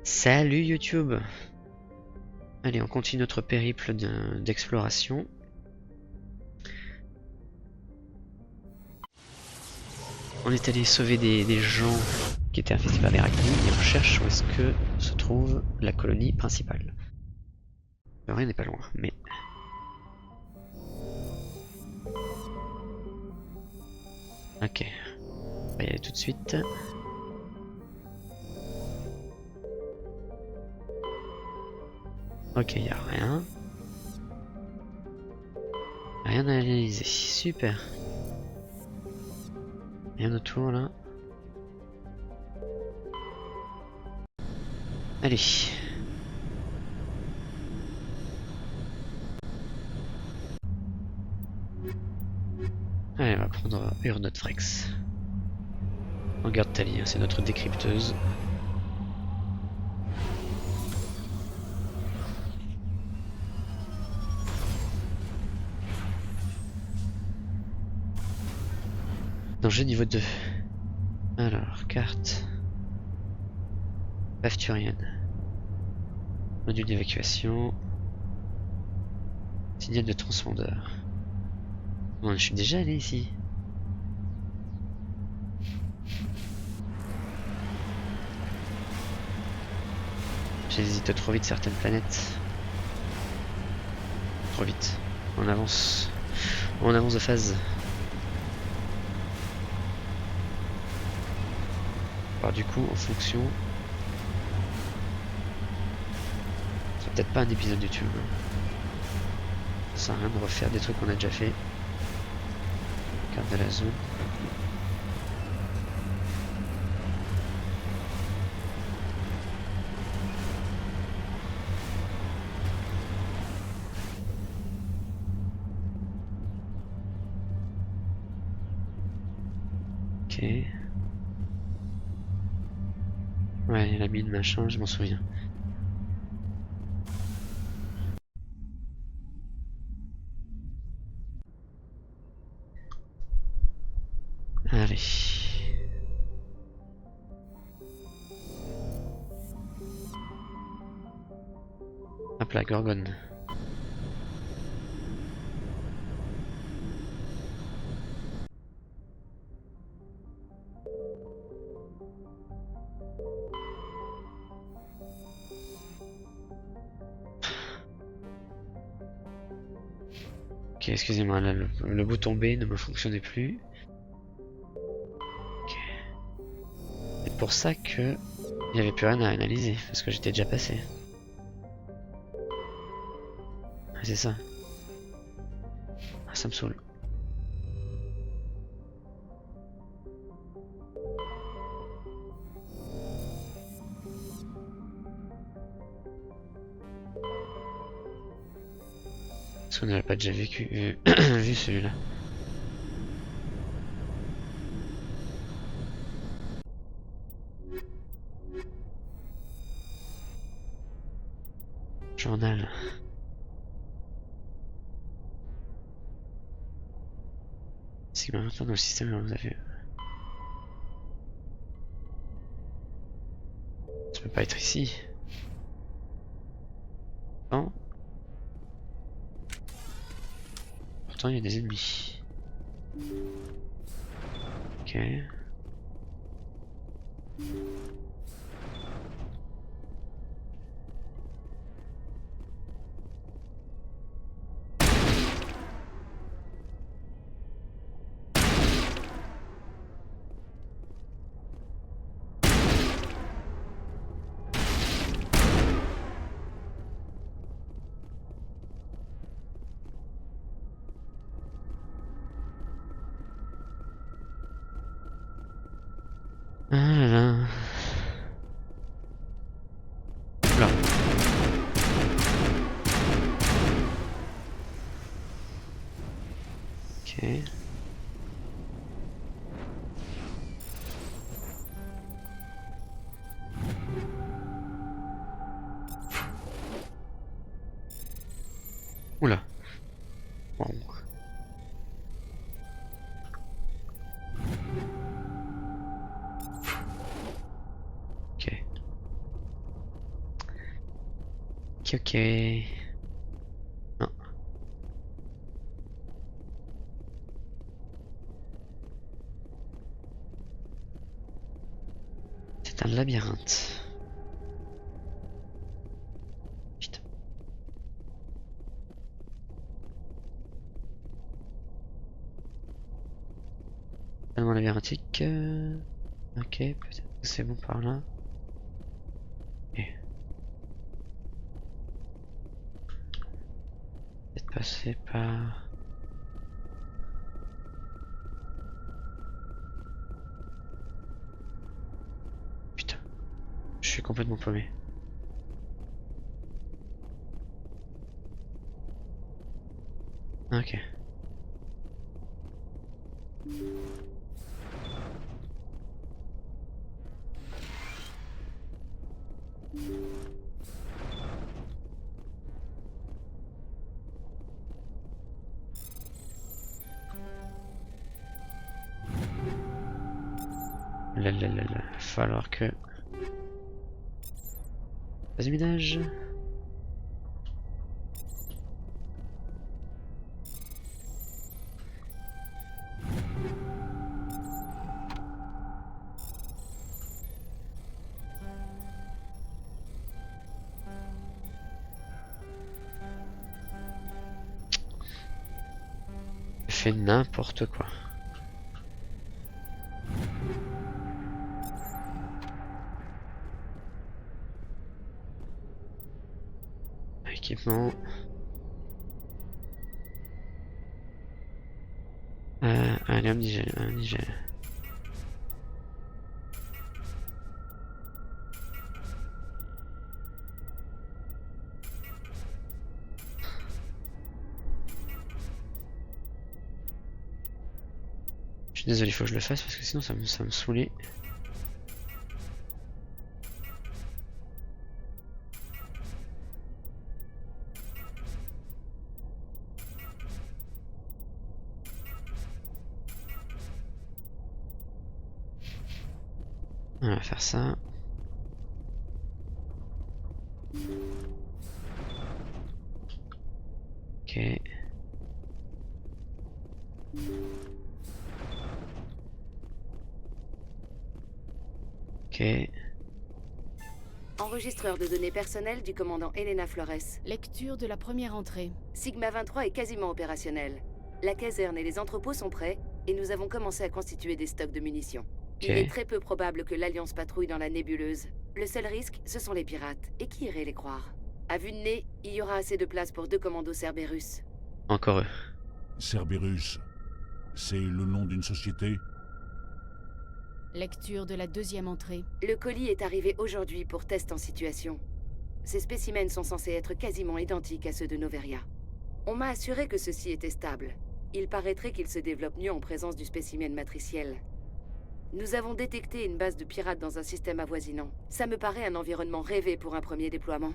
Salut YouTube! Allez, on continue notre périple d'exploration. On est allé sauver des gens qui étaient infestés par des arachnides et on cherche où est-ce que se trouve la colonie principale. Rien n'est pas loin, mais... Ok, on va y aller tout de suite. Ok, y a rien. Rien à analyser, super. Rien autour là. Allez. Allez, on va prendre Urnotfrex. On garde Tali, hein, c'est notre décrypteuse. Danger niveau 2. Alors, carte. Pafturienne. Module d'évacuation. Signal de transpondeur. Bon, je suis déjà allé ici. J'hésite trop vite certaines planètes. Trop vite. On avance. On avance de phase. Alors du coup, en fonction... C'est peut-être pas un épisode YouTube. Ça sert à rien de refaire des trucs qu'on a déjà fait. Carte de la zone. Ok. Ouais, la mine machin, je m'en souviens. Allez. Hop là, Gorgone. Ok, excusez-moi, là, le bouton B ne me fonctionnait plus. Ok. C'est pour ça que il n'y avait plus rien à analyser, parce que j'étais déjà passé. Ah, c'est ça. Ah, ça me saoule. Est-ce qu'on n'avait pas déjà vu celui-là? Journal. C'est que maintenant dans le système, vous avez... Ça peut pas être ici. Non. Pourtant, il y a des ennemis. Ok. Ah là là. Là. Ok. Oula. Bon. Ok. Ok. Non. C'est un labyrinthe. Putain. Tellement labyrinthique. Ok, peut-être que c'est bon par là. Ok. Peut-être passer par... Putain. Je suis complètement paumé. Ok. Là, falloir que... Vas-y, ménage. Fait n'importe quoi. Équipement. Allez, un Niger. Je suis désolé, il faut que je le fasse parce que sinon ça me saoulait. On va faire ça. Ok. Ok. Enregistreur de données personnelles du commandant Elena Flores. Lecture de la première entrée. Sigma 23 est quasiment opérationnel. La caserne et les entrepôts sont prêts, et nous avons commencé à constituer des stocks de munitions. Ok. Il est très peu probable que l'Alliance patrouille dans la nébuleuse. Le seul risque, ce sont les pirates, et qui irait les croire? À vue de nez, il y aura assez de place pour 2 commandos Cerberus. Encore eux. Cerberus, c'est le nom d'une société? Lecture de la deuxième entrée. Le colis est arrivé aujourd'hui pour test en situation. Ces spécimens sont censés être quasiment identiques à ceux de Noveria. On m'a assuré que ceci était stable. Il paraîtrait qu'il se développe mieux en présence du spécimen matriciel. Nous avons détecté une base de pirates dans un système avoisinant. Ça me paraît un environnement rêvé pour un premier déploiement.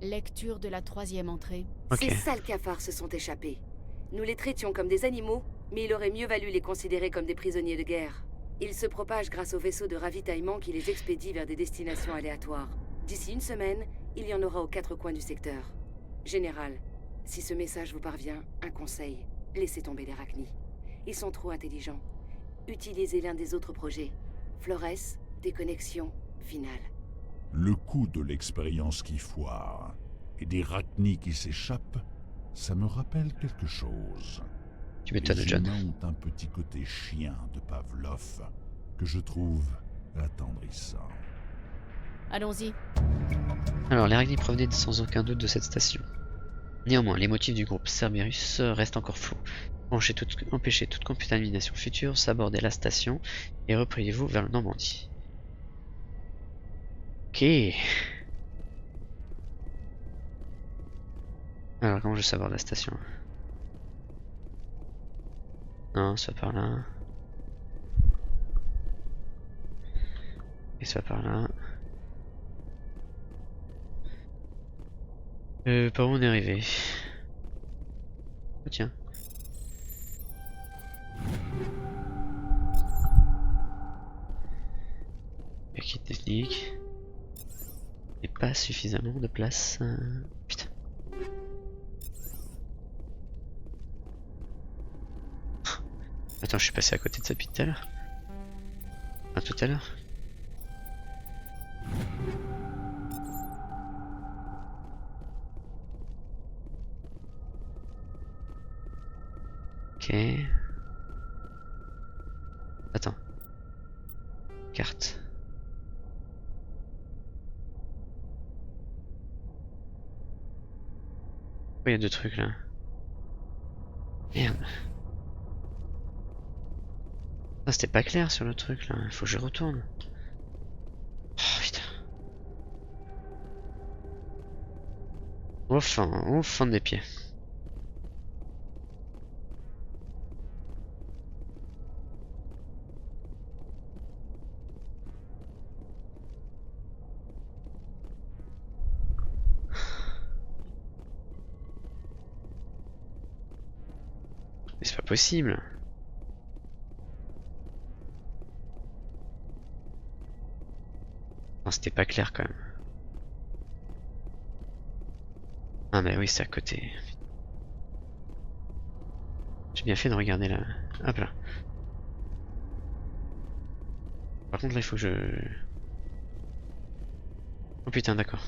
Lecture de la troisième entrée. Ok. Ces sales cafards se sont échappés. Nous les traitions comme des animaux, mais il aurait mieux valu les considérer comme des prisonniers de guerre. Ils se propagent grâce aux vaisseaux de ravitaillement qui les expédient vers des destinations aléatoires. D'ici une semaine, il y en aura aux 4 coins du secteur. Général, si ce message vous parvient, un conseil, laissez tomber les Rachni. Ils sont trop intelligents. Utilisez l'un des autres projets. Flores, déconnexion, finale. Le coup de l'expérience qui foire et des Rachni qui s'échappent, ça me rappelle quelque chose. Tu m'étonnes, Les John. humains ont un petit côté chien de Pavlov que je trouve attendrissant. Allons-y. Alors, les Rachni provenaient sans aucun doute de cette station. Néanmoins, les motifs du groupe Cerberus restent encore flous. Empêchez toute contamination future, sabordez la station et repliez-vous vers le Normandie. Ok. Alors, comment je saborde la station? Non, soit par là. Et soit par là. Par où on est arrivé? Oh, tiens. Kit technique. Et pas suffisamment de place. Putain. Attends, je suis passé à côté de ça depuis tout à l'heure. Enfin, tout à l'heure. Ok. Attends. Carte. Oh, il y a deux trucs là. Merde. Ah, c'était pas clair sur le truc là. Il faut que je retourne. Oh putain. Au fond des pieds. Mais c'est pas possible. Non, c'était pas clair quand même. Ah mais oui, c'est à côté. J'ai bien fait de regarder là. Hop là. Par contre là il faut que je... Oh putain, d'accord.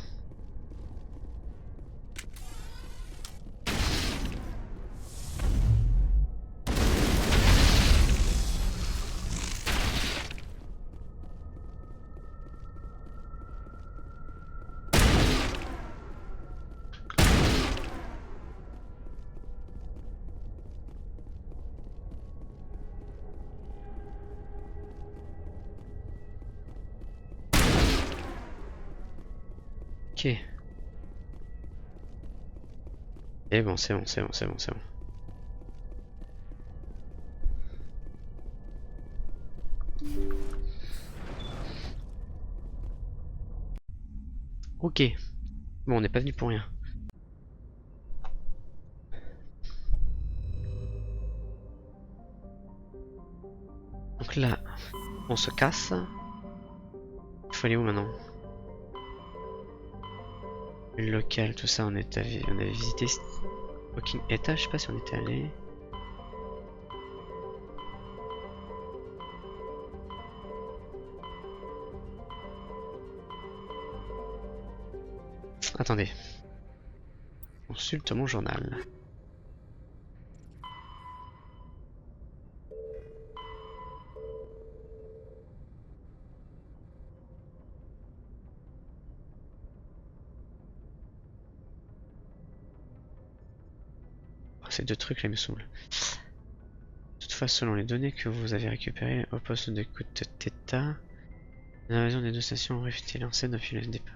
Ok. Et bon, c'est bon, c'est bon, c'est bon, c'est bon. Ok. Bon, on n'est pas venu pour rien. Donc là, on se casse. Il faut aller où maintenant? Le local, tout ça, on avait visité ce fucking étage, je sais pas si on était allé. Attendez. Consulte mon journal. Oh, ces deux trucs là me saoulent. Toutefois, selon les données que vous avez récupérées au poste d'écoute Theta, l'invasion des deux stations aurait été lancée depuis le départ.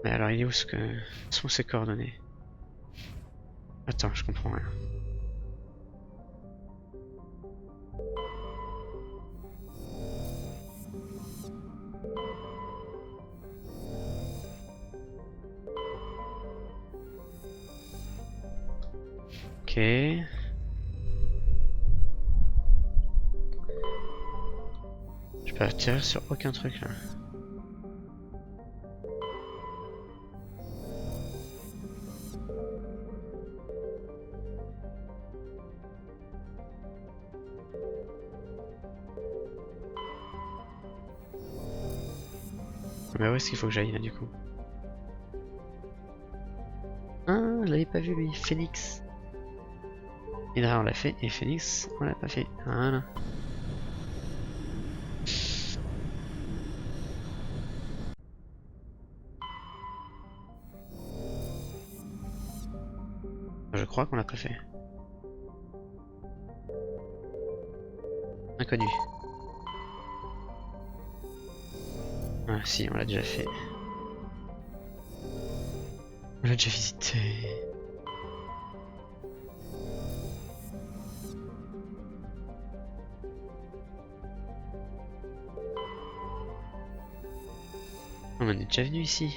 Mais alors il est où sont ces coordonnées? Attends, je comprends rien. Ok. Je peux atterrir sur aucun truc là. Mais où est-ce qu'il faut que j'aille là du coup? Ah, je l'avais pas vu lui, Phoenix. Hydra on l'a fait et Phoenix on l'a pas fait. Voilà. Je crois qu'on l'a pas fait. Inconnu. Ah si, on l'a déjà fait. On l'a déjà visité. On en est déjà venu ici.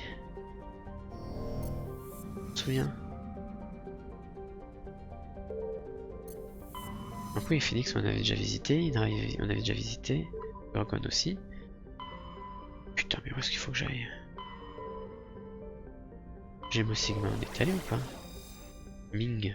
On se souvient. Donc oui, Phoenix on avait déjà visité, Hydra on avait déjà visité, Gorgon aussi. Putain mais où est-ce qu'il faut que j'aille? Gémeaux Sigma on est allé ou pas? Ming.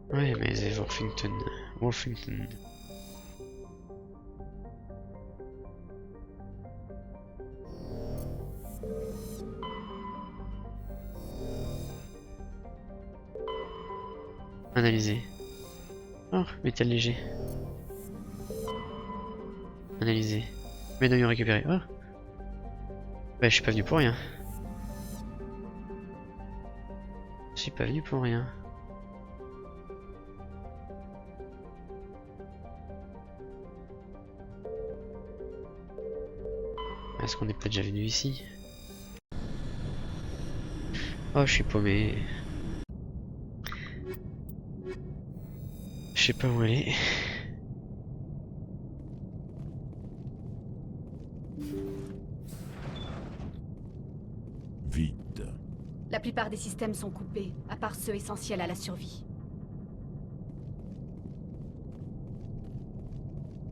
Ouais mais c'est Wolfington. Wolfington. Analyser. Oh, métal léger. Analyser. Médaillon récupéré. Oh. Bah je suis pas venu pour rien. Je suis pas venu pour rien. Est-ce qu'on n'est pas déjà venu ici? Oh, je suis paumé. Je sais pas où aller. Vide. La plupart des systèmes sont coupés, à part ceux essentiels à la survie.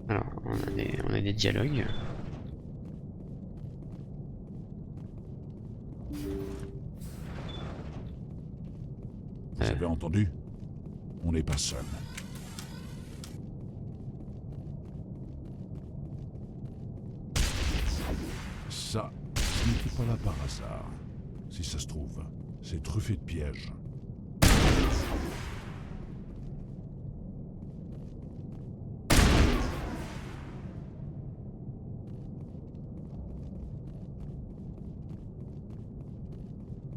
Alors, on a des dialogues. Vous avez entendu? On n'est pas seul. Ça, ce n'était pas là par hasard. Si ça se trouve, c'est truffé de pièges.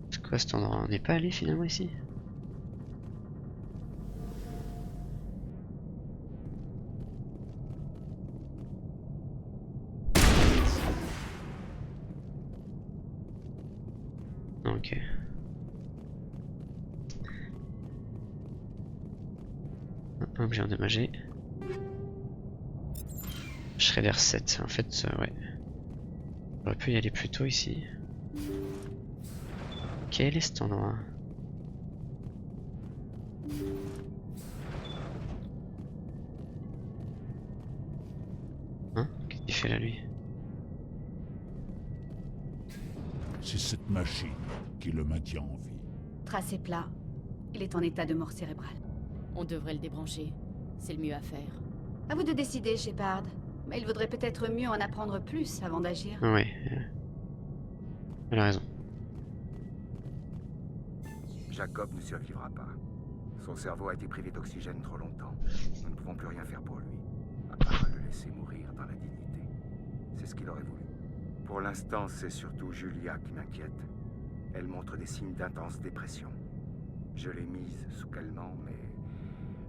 C'est quoi cet endroit? On n'est pas allé finalement ici? Ok. Un objet endommagé. Shredder 7. En fait, ouais. On aurait pu y aller plus tôt ici. Quel est cet endroit? Hein? Qu'est-ce qu'il fait là lui? C'est cette machine qui le maintient en vie. Tracé plat. Il est en état de mort cérébrale. On devrait le débrancher. C'est le mieux à faire. À vous de décider, Shepard. Mais il vaudrait peut-être mieux en apprendre plus avant d'agir. Ah ouais. Elle a raison. Jacob ne survivra pas. Son cerveau a été privé d'oxygène trop longtemps. Nous ne pouvons plus rien faire pour lui, à part le laisser mourir dans la dignité. C'est ce qu'il aurait voulu. Pour l'instant, c'est surtout Julia qui m'inquiète. Elle montre des signes d'intense dépression. Je l'ai mise sous calmant, mais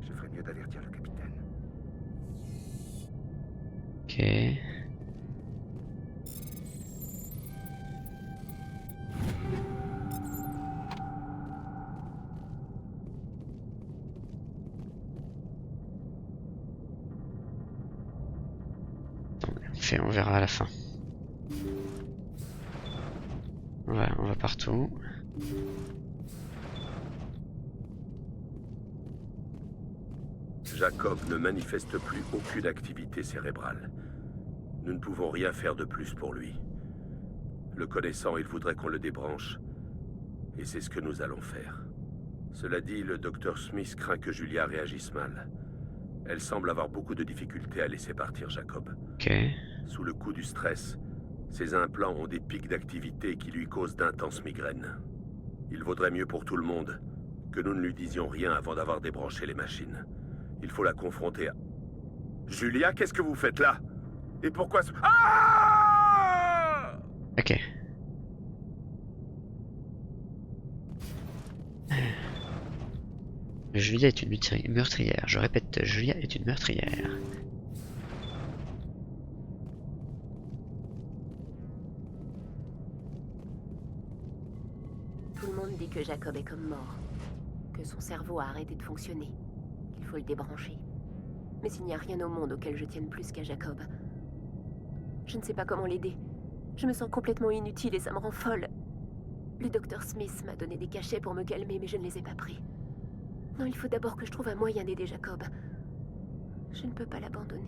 je ferais mieux d'avertir le capitaine. Ok. On verra à la fin. On va partout. Jacob ne manifeste plus aucune activité cérébrale. Nous ne pouvons rien faire de plus pour lui. Le connaissant, il voudrait qu'on le débranche. Et c'est ce que nous allons faire. Cela dit, le docteur Smith craint que Julia réagisse mal. Elle semble avoir beaucoup de difficultés à laisser partir Jacob. Ok. Sous le coup du stress, ses implants ont des pics d'activité qui lui causent d'intenses migraines. Il vaudrait mieux pour tout le monde que nous ne lui disions rien avant d'avoir débranché les machines. Il faut la confronter à... Julia, qu'est-ce que vous faites là? Et pourquoi... Ah! Ok. Julia est une meurtrière. Je répète, Julia est une meurtrière. que Jacob est comme mort. Que son cerveau a arrêté de fonctionner. Qu'il faut le débrancher. Mais il n'y a rien au monde auquel je tienne plus qu'à Jacob. Je ne sais pas comment l'aider. Je me sens complètement inutile et ça me rend folle. Le docteur Smith m'a donné des cachets pour me calmer, mais je ne les ai pas pris. Non, il faut d'abord que je trouve un moyen d'aider Jacob. Je ne peux pas l'abandonner.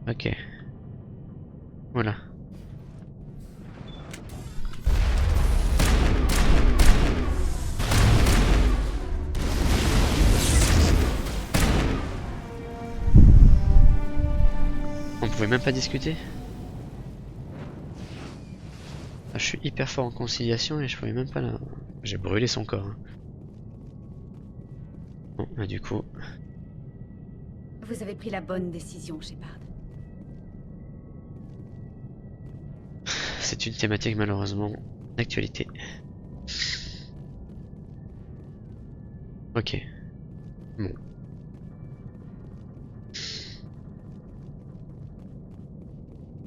Ok. Voilà. On pouvait même pas discuter? Ah, je suis hyper fort en conciliation et je pouvais même pas la... J'ai brûlé son corps. Hein. Bon, bah du coup... Vous avez pris la bonne décision, Shepard. C'est une thématique malheureusement d'actualité. Ok. Bon.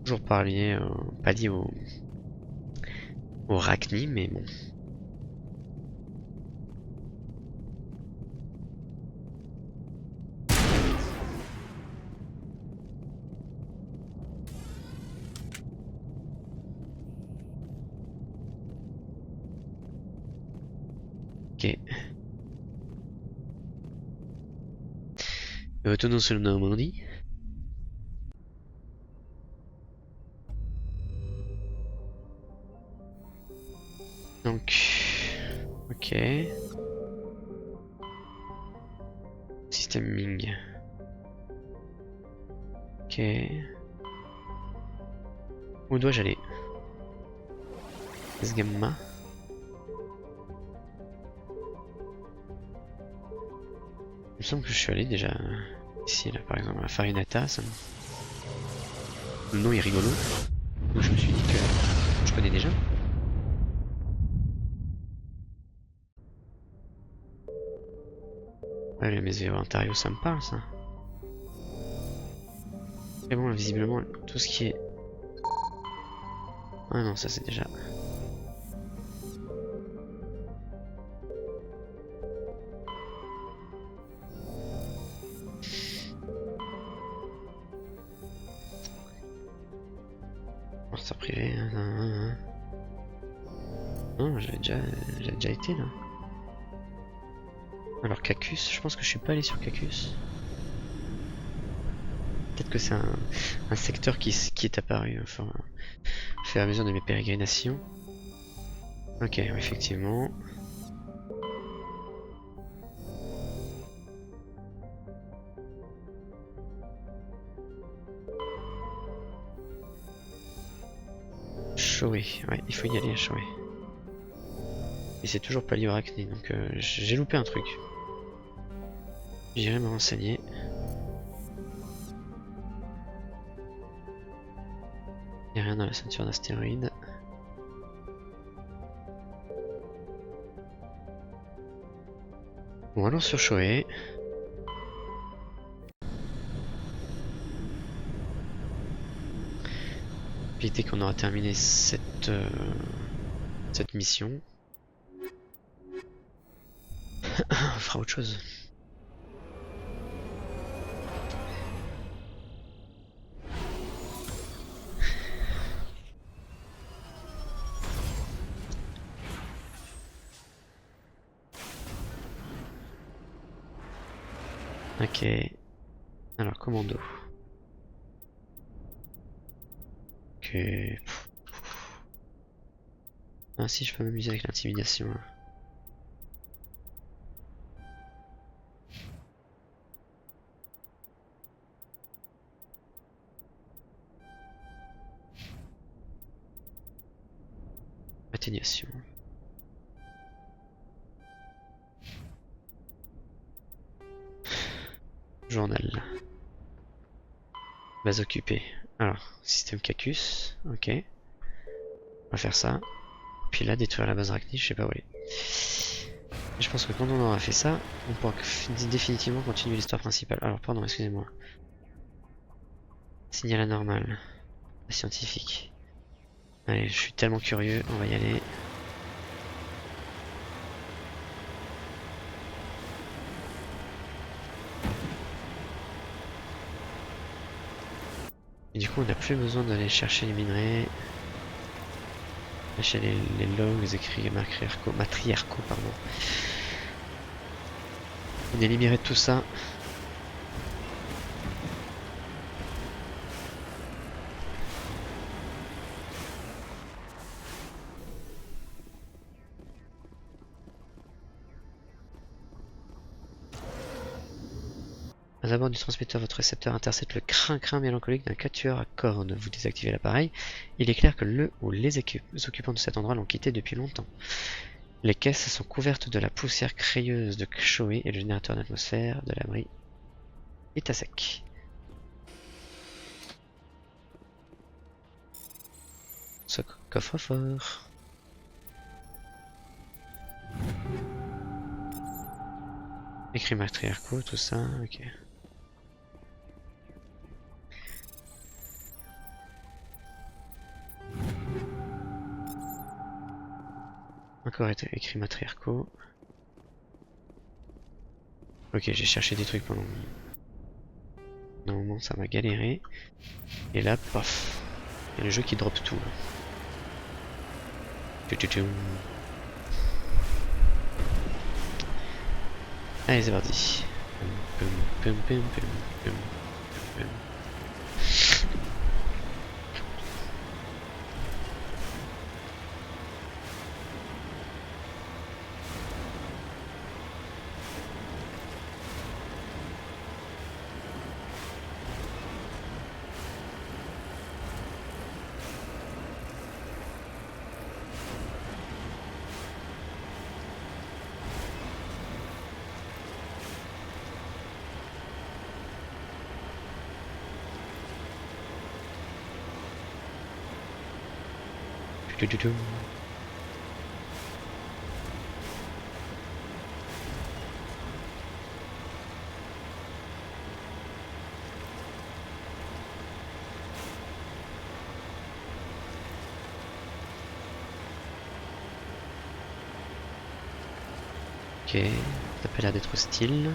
Toujours pas lié au Rachni, mais bon. Ok. Retournons sur le Normandie. Donc, ok. Système Ming. Ok. Où dois-je aller? Gamma. Il me semble que je suis allé déjà ici, là, par exemple, à Farinata. Ça me... Le nom est rigolo. Donc je me suis dit que je connais déjà. Ouais, les Mesvéo Ontario, ça me parle, ça. Mais bon, visiblement, tout ce qui est... Ah non, ça c'est déjà... Porteur privé... Non, j'avais déjà été, là. Alors Cacus, je pense que je suis pas allé sur Cacus. Peut-être que c'est un secteur qui est apparu enfin, au fur et à mesure de mes pérégrinations. Ok, effectivement. Shoei, ouais, il faut y aller à Shoei. Et c'est toujours pas lié au Rachni, donc j'ai loupé un truc. J'irai me renseigner. Il n'y a rien dans la ceinture d'astéroïdes. Bon, allons sur Shoei. Puis dès qu'on aura terminé cette mission, on fera autre chose. Ok. Alors, commando. Ok. Ah si, je peux m'amuser avec l'intimidation. Hein. Atténuation. Journal. Base occupée. Alors, système Cacus. Ok. On va faire ça. Puis là, détruire la base Rachni, je sais pas où elle est. Et je pense que quand on aura fait ça, on pourra définitivement continuer l'histoire principale. Alors, pardon, excusez-moi. Signal anormal. Scientifique. Allez, je suis tellement curieux, on va y aller. Et du coup, on n'a plus besoin d'aller chercher les minerais. Chercher les logs écrits matriarcaux, pardon. On est libéré de tout ça. À l'abord du transmetteur, votre récepteur intercepte le crin-crin mélancolique d'un quatuor à cornes. Vous désactivez l'appareil. Il est clair que le ou les occupants de cet endroit l'ont quitté depuis longtemps. Les caisses sont couvertes de la poussière crayeuse de Choé et le générateur d'atmosphère de l'abri est à sec. Ce coffre-fort. Écrit matriarcaux, tout ça, ok. Encore écrit matriarcaux. Ok, j'ai cherché des trucs pendant... Normalement ça m'a galéré. Et là, paf. Il y a le jeu qui drop tout. Allez, c'est parti. Ok, ça n'a pas l'air d'être hostile.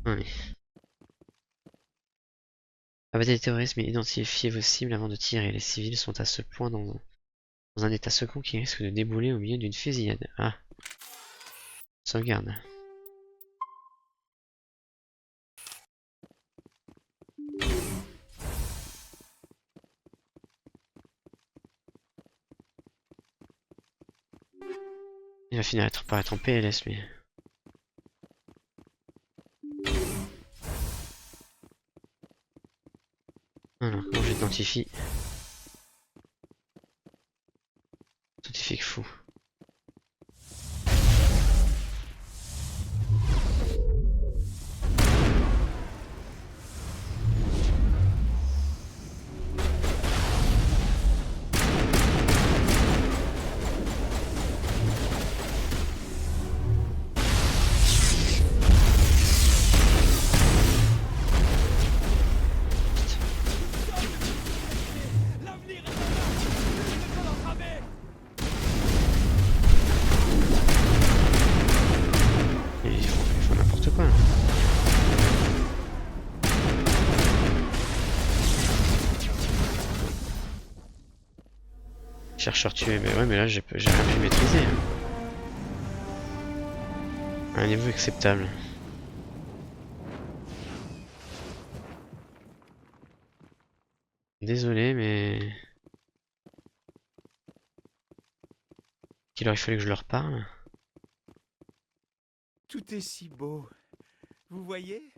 Oui. Abattez les terroristes mais identifiez vos cibles avant de tirer. Les civils sont à ce point dans un état second qui risque de débouler au milieu d'une fusillade. Ah. Sauvegarde. Il va finir par être en PLS lui. Alors, comment j'identifie? Scientifique fou. Ils font n'importe quoi là. Chercheur tué, mais ouais, mais là j'ai rien pu maîtriser. Hein. À un niveau acceptable. Désolé, mais... Qu'il aurait fallu que je leur parle. Tout est si beau. Vous voyez?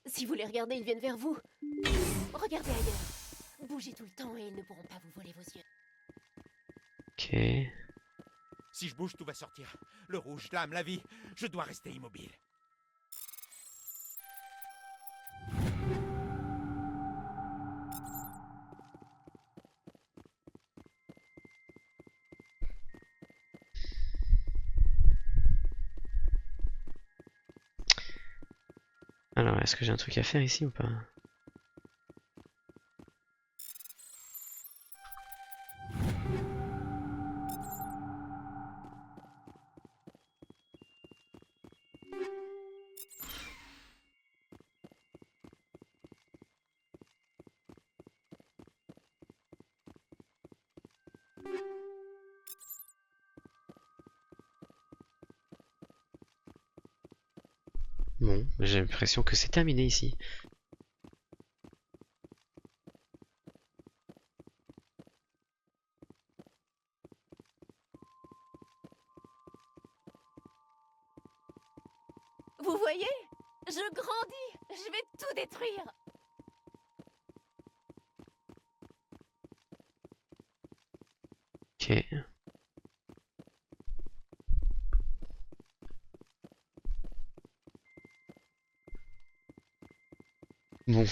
Si vous les regardez, ils viennent vers vous. Regardez ailleurs. Bougez tout le temps et ils ne pourront pas vous voler vos yeux. Ok. Si je bouge, tout va sortir. Le rouge, l'âme, la vie. Je dois rester immobile. Alors, est-ce que j'ai un truc à faire ici ou pas? Bon, j'ai l'impression que c'est terminé ici. Vous voyez? Je grandis! Je vais tout détruire! Ok. Bon.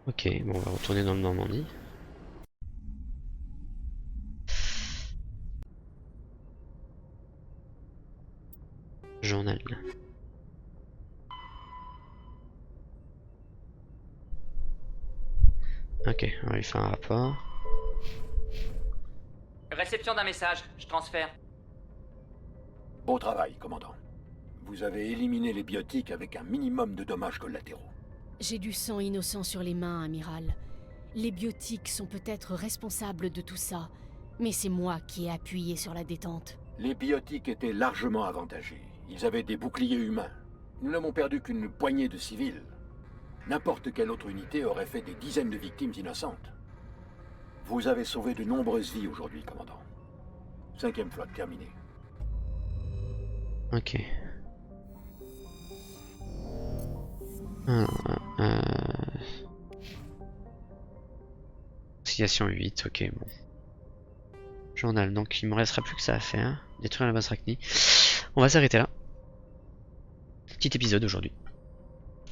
Ok, bon, on va retourner dans le Normandie. Journal. Ok, on va lui faire un rapport. Réception d'un message, je transfère. Beau travail, commandant. Vous avez éliminé les biotiques avec un minimum de dommages collatéraux. J'ai du sang innocent sur les mains, amiral. Les biotiques sont peut-être responsables de tout ça, mais c'est moi qui ai appuyé sur la détente. Les biotiques étaient largement avantagés. Ils avaient des boucliers humains. Nous n'avons perdu qu'une poignée de civils. N'importe quelle autre unité aurait fait des dizaines de victimes innocentes. Vous avez sauvé de nombreuses vies aujourd'hui, commandant. 5e flotte terminée. Ok. Alors, Conciliation 8, ok, bon. Journal, donc il me restera plus que ça à faire. Détruire la base Rachni. On va s'arrêter là. Petit épisode aujourd'hui.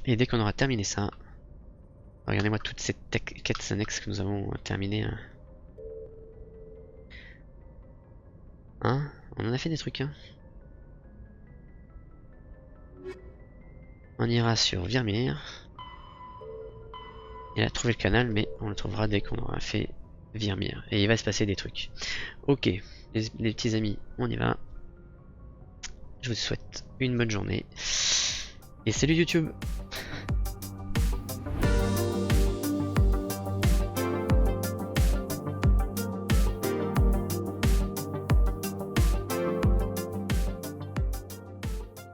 Et dès qu'on aura terminé ça, regardez-moi toutes ces quêtes annexes que nous avons terminées. Hein? On en a fait des trucs, hein? On ira sur Virmire. Il a trouvé le canal, mais on le trouvera dès qu'on aura fait Virmire. Et il va se passer des trucs. Ok, les petits amis, on y va. Je vous souhaite une bonne journée. Et salut YouTube!